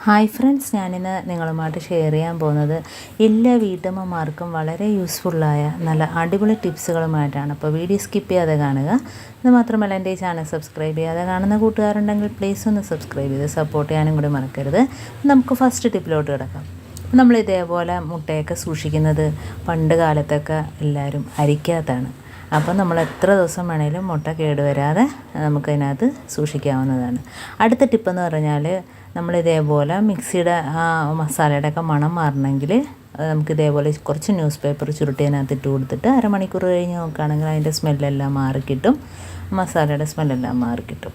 Hi friends, ഞാനിന്ന് നിങ്ങളുമായിട്ട് share ചെയ്യാൻ പോകുന്നത് എല്ലാ വീട്ടമ്മമാർക്കും വളരെ യൂസ്ഫുള്ളായ നല്ല അടിപൊളി ടിപ്സുകളുമായിട്ടാണ്. അപ്പോൾ വീഡിയോ സ്കിപ്പ് ചെയ്യാതെ കാണുക. ഇത് മാത്രമല്ല, എൻ്റെ ഈ ചാനൽ സബ്സ്ക്രൈബ് ചെയ്യാതെ കാണുന്ന കൂട്ടുകാരുണ്ടെങ്കിൽ പ്ലീസ് ഒന്ന് സബ്സ്ക്രൈബ് ചെയ്ത് സപ്പോർട്ട് ചെയ്യാനും കൂടി മറക്കരുത്. നമുക്ക് ഫസ്റ്റ് ടിപ്പിലോട്ട് കിടക്കാം. നമ്മൾ ഇതേപോലെ മുട്ടയൊക്കെ സൂക്ഷിക്കുന്നത് പണ്ട് കാലത്തൊക്കെ എല്ലാവരും അരിക്കകത്താണ്. അപ്പം നമ്മൾ എത്ര ദിവസം വേണേലും മുട്ട കേടുവരാതെ നമുക്കതിനകത്ത് സൂക്ഷിക്കാവുന്നതാണ്. അടുത്ത ടിപ്പെന്ന് പറഞ്ഞാൽ, നമ്മളിതേപോലെ മിക്സിയുടെ മസാലയുടെ ഒക്കെ മണം മാറണമെങ്കിൽ നമുക്കിതേപോലെ കുറച്ച് ന്യൂസ് പേപ്പർ ചുരുട്ടിയതിനകത്ത് ഇട്ട് കൊടുത്തിട്ട് അരമണിക്കൂർ കഴിഞ്ഞ് നോക്കുകയാണെങ്കിൽ അതിൻ്റെ സ്മെല്ലെല്ലാം മാറിക്കിട്ടും, മസാലയുടെ സ്മെല്ലെല്ലാം മാറിക്കിട്ടും.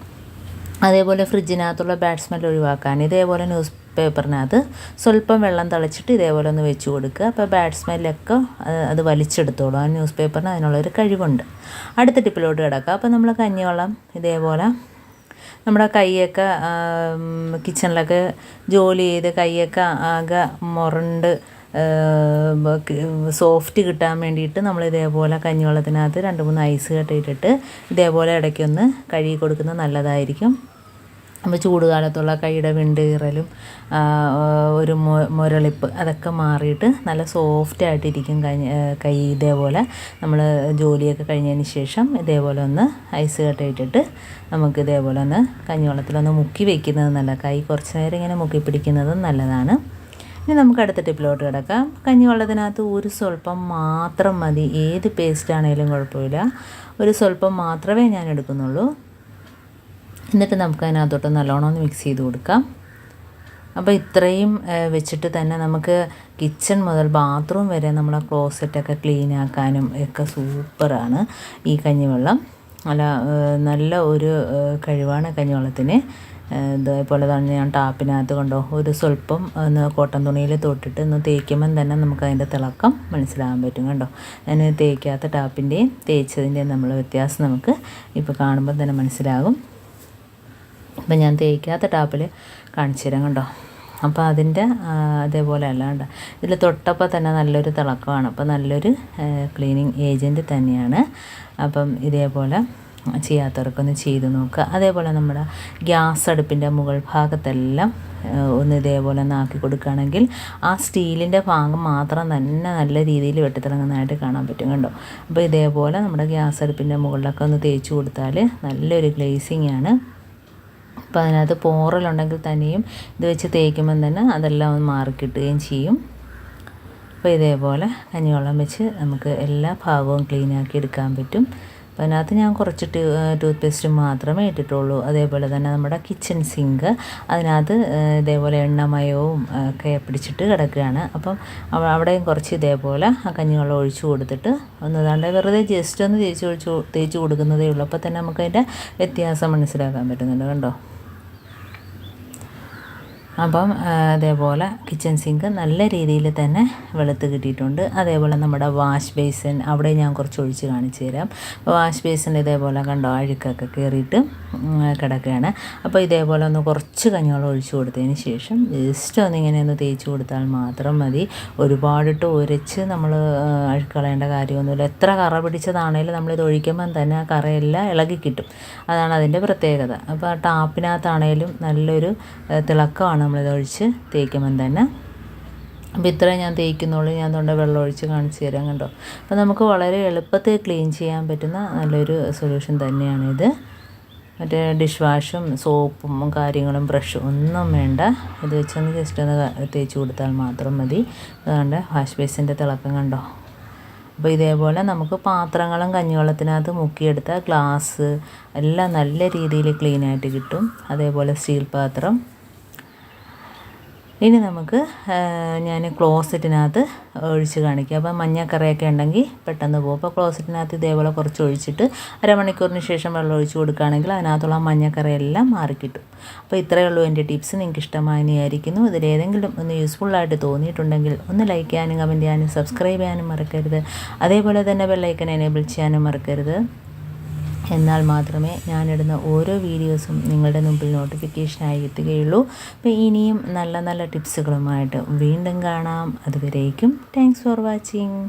അതേപോലെ ഫ്രിഡ്ജിനകത്തുള്ള ബാഡ് സ്മെൽ ഒഴിവാക്കാൻ ഇതേപോലെ ന്യൂസ് പേപ്പറിനകത്ത് സ്വല്പം വെള്ളം തളിച്ചിട്ട് ഇതേപോലെ ഒന്ന് വെച്ച് കൊടുക്കുക. അപ്പോൾ ബാഡ് സ്മെല്ലൊക്കെ അത് വലിച്ചെടുത്തോളും. ആ ന്യൂസ് പേപ്പറിന് അതിനുള്ളൊരു കഴിവുണ്ട്. അടുത്ത ടിപ്പിലോട്ട് കിടക്കുക. അപ്പോൾ നമ്മൾ കഞ്ഞിവെള്ളം ഇതേപോലെ നമ്മുടെ കൈയൊക്കെ കിച്ചണിലൊക്കെ ജോലി ചെയ്ത് കൈയൊക്കെ ആകെ മുരണ്ട് സോഫ്റ്റ് കിട്ടാൻ വേണ്ടിയിട്ട് നമ്മൾ ഇതേപോലെ കഞ്ഞിവെള്ളത്തിനകത്ത് 2-3 ഐസ് കട്ടയിട്ടിട്ട് ഇതേപോലെ ഇടയ്ക്കൊന്ന് കഴുകി കൊടുക്കുന്നത് നല്ലതായിരിക്കും. അപ്പോൾ ചൂടുകാലത്തുള്ള കൈയുടെ വിണ്ടീറലും ഒരു മുരളിപ്പ് അതൊക്കെ മാറിയിട്ട് നല്ല സോഫ്റ്റായിട്ടിരിക്കും കൈ. ഇതേപോലെ നമ്മൾ ജോലിയൊക്കെ കഴിഞ്ഞതിന് ശേഷം ഇതേപോലെ ഒന്ന് ഐസ് കട്ടയിട്ടിട്ട് നമുക്ക് ഇതേപോലെ ഒന്ന് കഞ്ഞിവെള്ളത്തിലൊന്ന് മുക്കി വയ്ക്കുന്നത് നല്ല. കൈ കുറച്ച് നേരം ഇങ്ങനെ മുക്കി പിടിക്കുന്നതും നല്ലതാണ്. ഇനി നമുക്ക് അടുത്ത ടിപ്പിലോട്ട് കിടക്കാം. കഞ്ഞിവെള്ളത്തിനകത്ത് ഒരു സ്വല്പം മാത്രം മതി. ഏത് പേസ്റ്റ് ആണെങ്കിലും കുഴപ്പമില്ല, ഒരു സ്വല്പം മാത്രമേ ഞാൻ എടുക്കുന്നുള്ളൂ. എന്നിട്ട് നമുക്ക് അതിനകത്തോട്ട് നല്ലോണം ഒന്ന് മിക്സ് ചെയ്ത് കൊടുക്കാം. അപ്പോൾ ഇത്രയും വെച്ചിട്ട് തന്നെ നമുക്ക് കിച്ചൺ മുതൽ ബാത്റൂം വരെ നമ്മളെ ക്ലോസറ്റൊക്കെ ക്ലീൻ ആക്കാനും ഒക്കെ സൂപ്പറാണ് ഈ കഞ്ഞിവെള്ളം. നല്ല ഒരു കഴിവാണ് കഞ്ഞിവെള്ളത്തിന്. ഇതേപോലെ തന്നെ ഞാൻ ടാപ്പിനകത്ത് കൊണ്ടോ ഒരു സ്വല്പം ഒന്ന് കോട്ടൺ തുണിയിൽ തൊട്ടിട്ട് ഒന്ന് തേക്കുമ്പം തന്നെ നമുക്ക് അതിൻ്റെ തിളക്കം മനസ്സിലാകാൻ പറ്റും. കണ്ടോ, ഞാൻ തേക്കാത്ത ടാപ്പിൻ്റെയും തേച്ചതിൻ്റെയും നമ്മൾ വ്യത്യാസം നമുക്ക് ഇപ്പോൾ കാണുമ്പോൾ തന്നെ മനസ്സിലാകും. അപ്പം ഞാൻ തേക്കാത്ത ടാപ്പിൽ കാണിച്ചു തരാം. കണ്ടോ, അപ്പോൾ അതിൻ്റെ അതേപോലെ അല്ലാണ്ട് ഇതിൽ തൊട്ടപ്പോൾ തന്നെ നല്ലൊരു തിളക്കമാണ്. അപ്പോൾ നല്ലൊരു ക്ലീനിങ് ഏജൻറ്റ് തന്നെയാണ്. അപ്പം ഇതേപോലെ ചെയ്യാത്തവർക്കൊന്ന് ചെയ്ത് നോക്കുക. അതേപോലെ നമ്മുടെ ഗ്യാസ് അടുപ്പിൻ്റെ മുകൾ ഭാഗത്തെല്ലാം ഒന്ന് ഇതേപോലെ ഒന്ന് ആക്കി കൊടുക്കുകയാണെങ്കിൽ ആ സ്റ്റീലിൻ്റെ ഭാഗം മാത്രം തന്നെ നല്ല രീതിയിൽ വെട്ടിത്തിളങ്ങുന്നതായിട്ട് കാണാൻ പറ്റും. കണ്ടോ, അപ്പോൾ ഇതേപോലെ നമ്മുടെ ഗ്യാസ് അടുപ്പിൻ്റെ മുകളിലൊക്കെ ഒന്ന് തേച്ച് കൊടുത്താൽ നല്ലൊരു ഗ്ലേസിങ് ആണ്. അപ്പോൾ അതിനകത്ത് പോറലുണ്ടെങ്കിൽ തന്നെയും ഇത് വെച്ച് തേക്കുമ്പം തന്നെ അതെല്ലാം ഒന്ന് മാറിക്കിട്ടുകയും ചെയ്യും. അപ്പോൾ ഇതേപോലെ കഞ്ഞിവെള്ളം വെച്ച് നമുക്ക് എല്ലാ ഭാഗവും ക്ലീനാക്കി എടുക്കാൻ പറ്റും. അപ്പോൾ അതിനകത്ത് ഞാൻ കുറച്ച് ടൂത്ത് പേസ്റ്റ് മാത്രമേ ഇട്ടിട്ടുള്ളൂ. അതേപോലെ തന്നെ നമ്മുടെ കിച്ചൺ സിങ്ക്, അതിനകത്ത് ഇതേപോലെ എണ്ണമയവും ഒക്കെ പിടിച്ചിട്ട് കിടക്കുകയാണ്. അപ്പം അവിടെയും കുറച്ച് ഇതേപോലെ ആ കഞ്ഞിവെള്ളം ഒഴിച്ചു കൊടുത്തിട്ട് ഒന്ന് ദാണ്ട് വെറുതെ ജസ്റ്റ് ഒന്ന് തേച്ച് കൊടുക്കുന്നതേ ഉള്ളൂ. അപ്പോൾ തന്നെ നമുക്കതിൻ്റെ വ്യത്യാസം മനസ്സിലാക്കാൻ പറ്റുന്നുണ്ട്. കണ്ടോ, അപ്പം അതേപോലെ കിച്ചൺ സിങ്ക് നല്ല രീതിയിൽ തന്നെ വെളുത്ത് കിട്ടിയിട്ടുണ്ട്. അതേപോലെ നമ്മുടെ വാഷ് ബേസിൻ, അവിടെ ഞാൻ കുറച്ച് ഒഴിച്ച് കാണിച്ചു തരാം. അപ്പോൾ വാഷ് ബേസിൻ ഇതേപോലെ കണ്ടോ അഴുക്കൊക്കെ കയറിയിട്ട് കിടക്കുകയാണ്. അപ്പോൾ ഇതേപോലെ ഒന്ന് കുറച്ച് കഞ്ഞിവെള്ളം ഒഴിച്ച് കൊടുത്തതിന് ശേഷം ജസ്റ്റ് ഒന്നിങ്ങനെ ഒന്ന് തേച്ച് കൊടുത്താൽ മാത്രം മതി. ഒരുപാടിട്ട് ഉരച്ച് നമ്മൾ അഴുക്കളയേണ്ട കാര്യമൊന്നുമില്ല. എത്ര കറ പിടിച്ചതാണേലും നമ്മളിത് ഒഴിക്കുമ്പം തന്നെ ആ കറയെല്ലാം ഇളകി കിട്ടും. അതാണ് അതിൻ്റെ പ്രത്യേകത. അപ്പോൾ ആ ടാപ്പിനകത്താണേലും നല്ലൊരു തിളക്കമാണ് നമ്മളിത് ഒഴിച്ച് തേക്കുമ്പം തന്നെ. അപ്പോൾ ഇത്രയും ഞാൻ തേക്കുന്നുള്ളൂ. ഞാൻ തൊണ്ട വെള്ളം ഒഴിച്ച് കാണിച്ചു തരാം. കണ്ടോ, അപ്പോൾ നമുക്ക് വളരെ എളുപ്പത്തിൽ ക്ലീൻ ചെയ്യാൻ പറ്റുന്ന നല്ലൊരു സൊല്യൂഷൻ തന്നെയാണിത്. മറ്റേ ഡിഷ് വാഷും സോപ്പും കാര്യങ്ങളും ബ്രഷും ഒന്നും വേണ്ട. ഇത് വെച്ചൊന്ന് ജസ്റ്റ് ഒന്ന് തേച്ച് കൊടുത്താൽ മാത്രം മതി. അതുകൊണ്ട് വാഷ് ബേസിൻ്റെ തിളക്കം കണ്ടോ. അപ്പോൾ ഇതേപോലെ നമുക്ക് പാത്രങ്ങളും കഞ്ഞിവെള്ളത്തിനകത്ത് മുക്കിയെടുത്ത ഗ്ലാസ് എല്ലാം നല്ല രീതിയിൽ ക്ലീനായിട്ട് കിട്ടും. അതേപോലെ സ്റ്റീൽ പാത്രം. ഇനി നമുക്ക് ഞാൻ ക്ലോസറ്റിനകത്ത് ഒഴിച്ച് കാണിക്കാം. അപ്പോൾ മഞ്ഞക്കറയൊക്കെ ഉണ്ടെങ്കിൽ പെട്ടെന്ന് പോകും. അപ്പോൾ ക്ലോസറ്റിനകത്ത് ഇതേപോലെ കുറച്ച് ഒഴിച്ചിട്ട് അരമണിക്കൂറിന് ശേഷം വെള്ളം ഒഴിച്ച് കൊടുക്കുകയാണെങ്കിൽ അതിനകത്തുള്ള മഞ്ഞക്കറയെല്ലാം മാറിക്കിട്ടും. അപ്പോൾ ഇത്രയേ ഉള്ളൂ എൻ്റെ ടിപ്സ്. നിങ്ങൾക്ക് ഇഷ്ടമായെന്ന് വിചാരിക്കുന്നു. ഇതിലേതെങ്കിലും ഒന്ന് യൂസ്ഫുള്ളായിട്ട് തോന്നിയിട്ടുണ്ടെങ്കിൽ ഒന്ന് ലൈക്ക് ചെയ്യാനും കമൻറ്റ് ചെയ്യാനും സബ്സ്ക്രൈബ് ചെയ്യാനും മറക്കരുത്. അതേപോലെ തന്നെ ബെല്ലൈക്കൺ എനേബിൾ ചെയ്യാനും മറക്കരുത്. എന്നാൽ മാത്രമേ ഞാനിടുന്ന ഓരോ വീഡിയോസും നിങ്ങളുടെ മുമ്പിൽ നോട്ടിഫിക്കേഷനായി എത്തുകയുള്ളൂ. അപ്പോൾ ഇനിയും നല്ല നല്ല ടിപ്സുകളുമായിട്ട് വീണ്ടും കാണാം. അതുവരേക്കും താങ്ക്സ് ഫോർ വാച്ചിങ്.